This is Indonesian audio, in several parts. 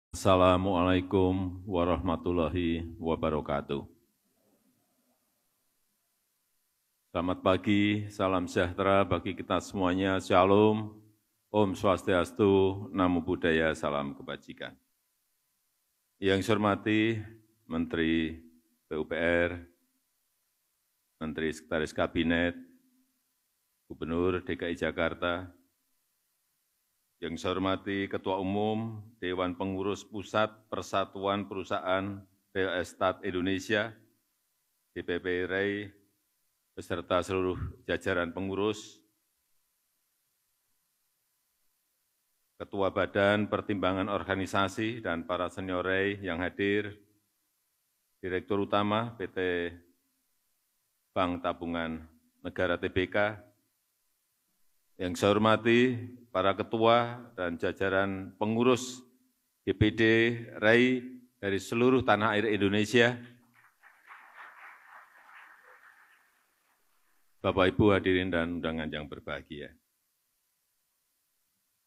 Assalamualaikum warahmatullahi wabarakatuh. Selamat pagi, salam sejahtera bagi kita semuanya. Shalom, Om Swastiastu, Namo Buddhaya, salam kebajikan. Yang saya hormati Menteri PUPR, Menteri Sekretaris Kabinet, Gubernur DKI Jakarta, yang saya hormati Ketua Umum Dewan Pengurus Pusat Persatuan Perusahaan Real Estate Indonesia, DPP REI, beserta seluruh jajaran pengurus, Ketua Badan Pertimbangan Organisasi dan para senior REI yang hadir, Direktur Utama PT Bank Tabungan Negara Tbk, yang saya hormati para ketua dan jajaran pengurus DPD REI dari seluruh tanah air Indonesia, Bapak Ibu hadirin dan undangan yang berbahagia.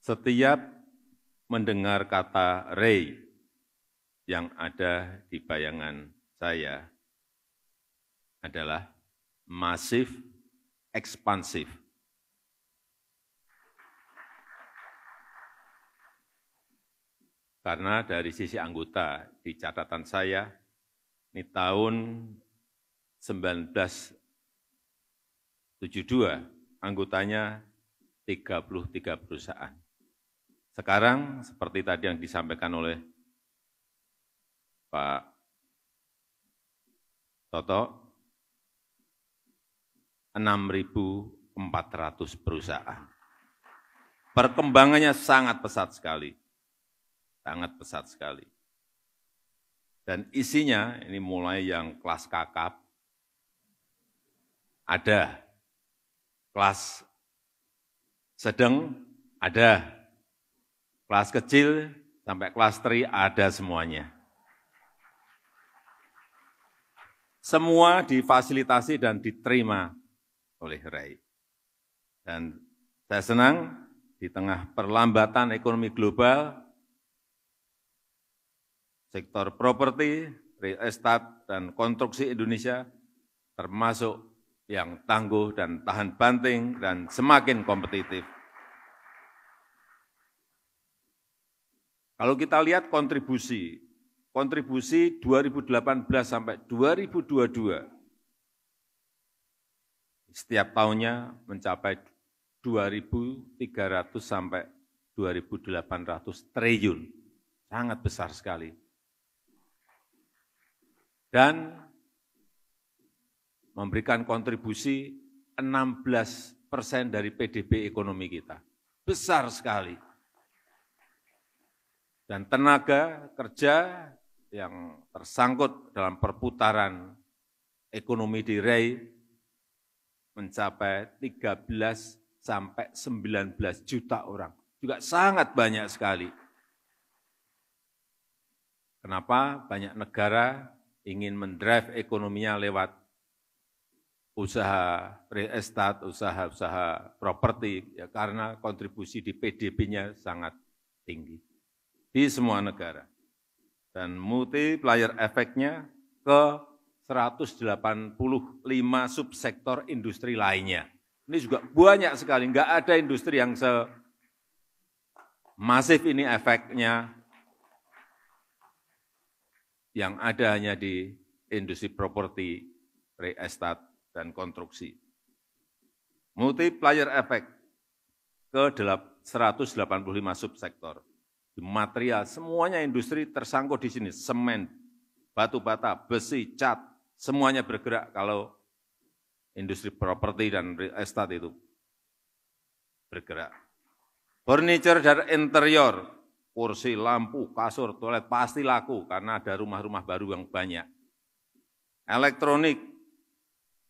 Setiap mendengar kata REI yang ada di bayangan saya adalah masif, ekspansif. Karena dari sisi anggota di catatan saya, ini tahun 1972, anggotanya 33 perusahaan. Sekarang, seperti tadi yang disampaikan oleh Pak Toto, 6.400 perusahaan. Perkembangannya sangat pesat sekali. Sangat pesat sekali. Dan isinya, ini mulai yang kelas kakap, ada, kelas sedang, ada, kelas kecil sampai kelas tri ada semuanya. Semua difasilitasi dan diterima oleh REI. Dan saya senang di tengah perlambatan ekonomi global, sektor properti, real estate, dan konstruksi Indonesia termasuk yang tangguh dan tahan banting dan semakin kompetitif. Kalau kita lihat kontribusi 2018 sampai 2022, setiap tahunnya mencapai 2.300 sampai 2.800 triliun, sangat besar sekali. Dan memberikan kontribusi 16% dari PDB ekonomi kita. Besar sekali. Dan tenaga kerja yang tersangkut dalam perputaran ekonomi di REI mencapai 13 sampai 19 juta orang. Juga sangat banyak sekali. Kenapa? Banyak negara ingin mendrive ekonominya lewat usaha real estate, usaha-usaha properti, ya karena kontribusi di PDB-nya sangat tinggi di semua negara. Dan multiplier efeknya ke 185 subsektor industri lainnya. Ini juga banyak sekali, enggak ada industri yang semasif ini efeknya. Yang ada hanya di industri properti, real estate, dan konstruksi. Multiplier efek ke 185 subsektor. Di material, semuanya industri tersangkut di sini. Semen, batu bata, besi, cat, semuanya bergerak kalau industri properti dan real estate itu bergerak. Furniture dan interior, kursi, lampu, kasur, toilet pasti laku karena ada rumah-rumah baru yang banyak. Elektronik,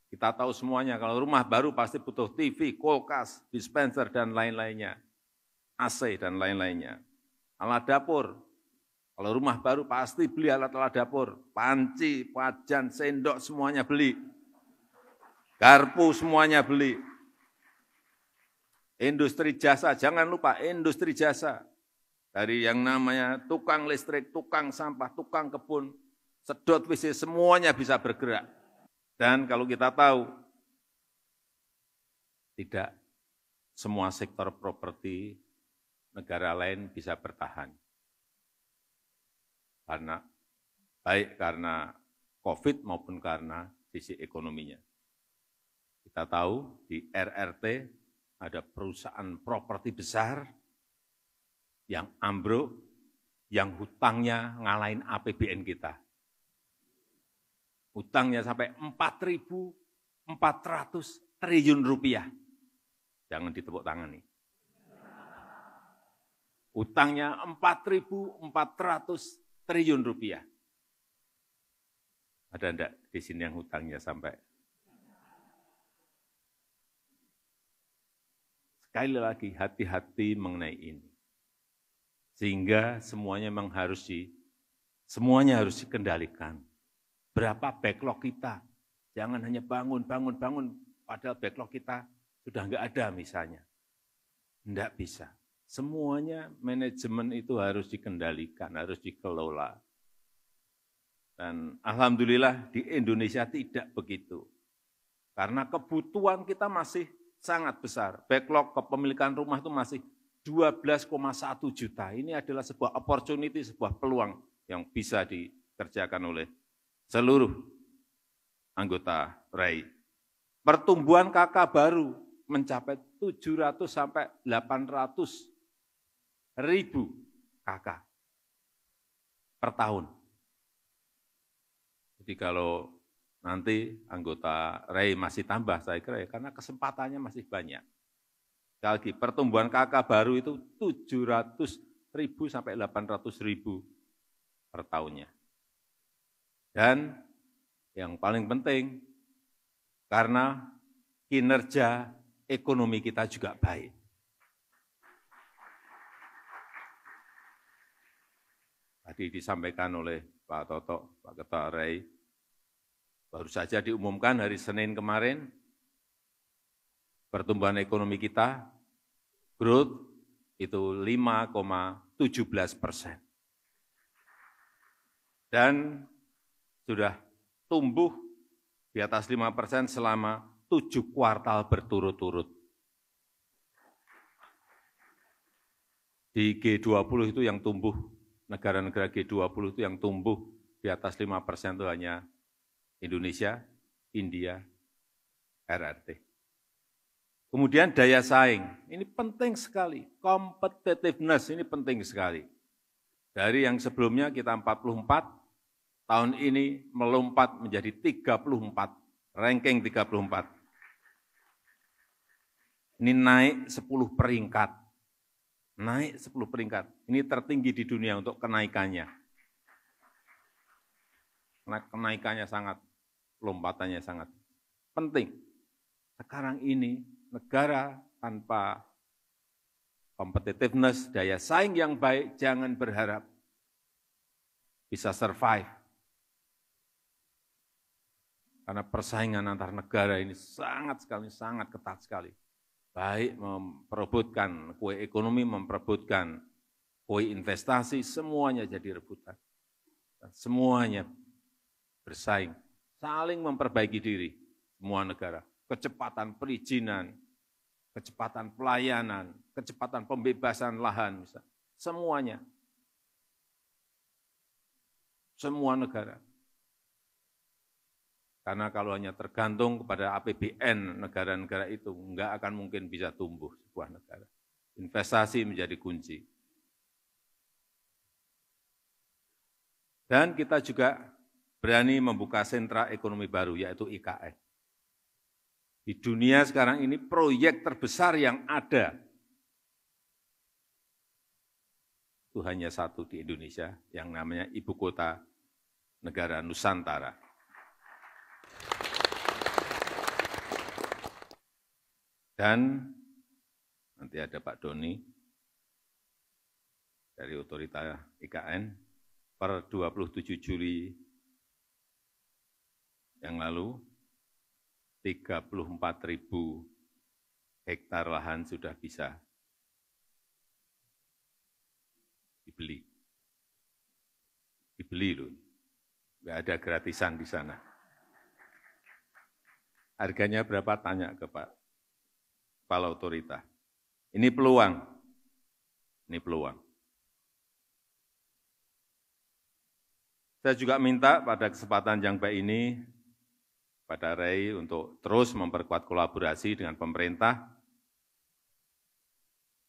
kita tahu semuanya, kalau rumah baru pasti butuh TV, kulkas, dispenser, dan lain-lainnya. AC dan lain-lainnya. Alat dapur, kalau rumah baru pasti beli alat-alat dapur. Panci, wajan, sendok, semuanya beli. Garpu semuanya beli. Industri jasa, jangan lupa industri jasa. Dari yang namanya tukang listrik, tukang sampah, tukang kebun, sedot WC, semuanya bisa bergerak. Dan kalau kita tahu, tidak semua sektor properti negara lain bisa bertahan. Baik karena COVID maupun karena sisi ekonominya. Kita tahu di RRT ada perusahaan properti besar yang ambruk, yang hutangnya ngalahin APBN kita. Hutangnya sampai 4.400 triliun rupiah. Jangan ditepuk tangan nih. Hutangnya 4.400 triliun rupiah. Ada enggak di sini yang hutangnya sampai? Sekali lagi, hati-hati mengenai ini. Sehingga semuanya memang harus dikendalikan. Berapa backlog kita? Jangan hanya bangun, padahal backlog kita sudah enggak ada misalnya. Enggak bisa. Semuanya manajemen itu harus dikendalikan, harus dikelola. Dan alhamdulillah di Indonesia tidak begitu. Karena kebutuhan kita masih sangat besar. Backlog kepemilikan rumah itu masih 12,1 juta. Ini adalah sebuah opportunity, sebuah peluang yang bisa dikerjakan oleh seluruh anggota RAI. Pertumbuhan KK baru mencapai 700 sampai 800 ribu KK per tahun. Jadi kalau nanti anggota RAI masih tambah, saya kira ya, karena kesempatannya masih banyak. Sekali lagi, pertumbuhan KK baru itu 700.000 sampai 800.000 per tahunnya. Dan yang paling penting, karena kinerja ekonomi kita juga baik. Tadi disampaikan oleh Pak Toto, Pak Ketua RAI, baru saja diumumkan hari Senin kemarin, pertumbuhan ekonomi kita, growth itu 5,17%. Dan sudah tumbuh di atas 5% selama 7 kuartal berturut-turut. Di G20 itu yang tumbuh, negara-negara G20 itu yang tumbuh di atas 5% itu hanya Indonesia, India, RRT. Kemudian daya saing, ini penting sekali. Competitiveness ini penting sekali. Dari yang sebelumnya kita 44, tahun ini melompat menjadi 34, ranking 34. Ini naik 10 peringkat. Naik 10 peringkat. Ini tertinggi di dunia untuk kenaikannya. Kenaikannya sangat, lompatannya sangat penting. Sekarang ini negara tanpa competitiveness, daya saing yang baik, jangan berharap bisa survive. Karena persaingan antar negara ini sangat ketat sekali. Baik memperebutkan kue ekonomi, memperebutkan kue investasi, semuanya jadi rebutan. Semuanya bersaing, saling memperbaiki diri, semua negara. Kecepatan perizinan, kecepatan pelayanan, kecepatan pembebasan lahan, semuanya. Semua negara. Karena kalau hanya tergantung kepada APBN negara-negara itu, enggak akan mungkin bisa tumbuh sebuah negara. Investasi menjadi kunci. Dan kita juga berani membuka sentra ekonomi baru, yaitu IKN. Di dunia sekarang ini proyek terbesar yang ada, itu hanya satu di Indonesia, yang namanya Ibu Kota Negara Nusantara. Dan nanti ada Pak Doni dari Otorita IKN per 27 Juli yang lalu, 34.000 hektar lahan sudah bisa dibeli. Dibeli loh, nggak ada gratisan di sana. Harganya berapa? Tanya ke Pak Kepala Otorita. Ini peluang. Ini peluang. Saya juga minta pada kesempatan yang baik ini, pada REI untuk terus memperkuat kolaborasi dengan pemerintah,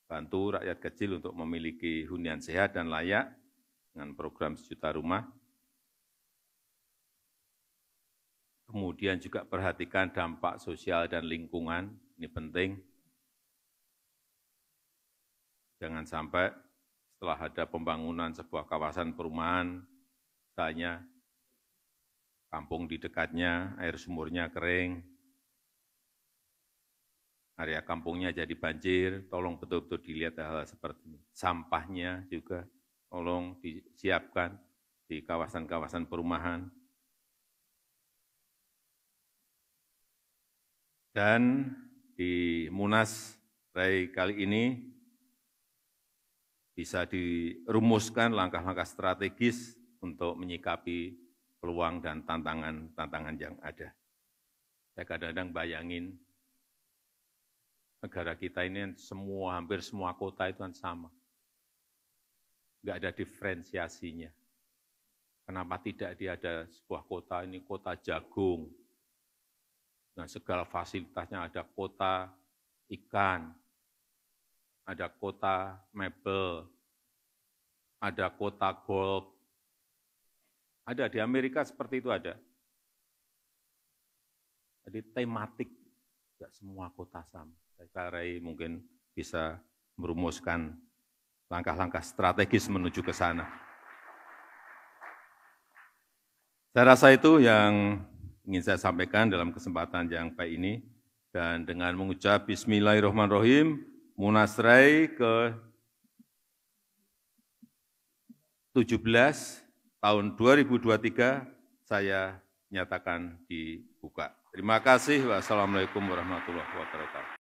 bantu rakyat kecil untuk memiliki hunian sehat dan layak dengan program 1 juta rumah. Kemudian juga perhatikan dampak sosial dan lingkungan, ini penting. Jangan sampai setelah ada pembangunan sebuah kawasan perumahan, misalnya kampung di dekatnya, air sumurnya kering, area kampungnya jadi banjir, tolong betul-betul dilihat hal seperti ini. Sampahnya juga tolong disiapkan di kawasan-kawasan perumahan. Dan di Munas REI kali ini bisa dirumuskan langkah-langkah strategis untuk menyikapi peluang dan tantangan yang ada. Saya kadang-kadang bayangin negara kita ini hampir semua kota itu kan sama. Nggak ada diferensiasinya. Kenapa tidak ada sebuah kota ini kota jagung, nah, segala fasilitasnya, ada kota ikan, ada kota mebel, ada kota golf. Ada di Amerika seperti itu ada. Jadi tematik, tidak semua kota sama. Saya REI mungkin bisa merumuskan langkah-langkah strategis menuju ke sana. Saya rasa itu yang ingin saya sampaikan dalam kesempatan yang baik ini, dan dengan mengucap Bismillahirrahmanirrahim, Munas REI ke-17 tahun 2023 saya nyatakan dibuka. Terima kasih. Wassalamualaikum warahmatullahi wabarakatuh.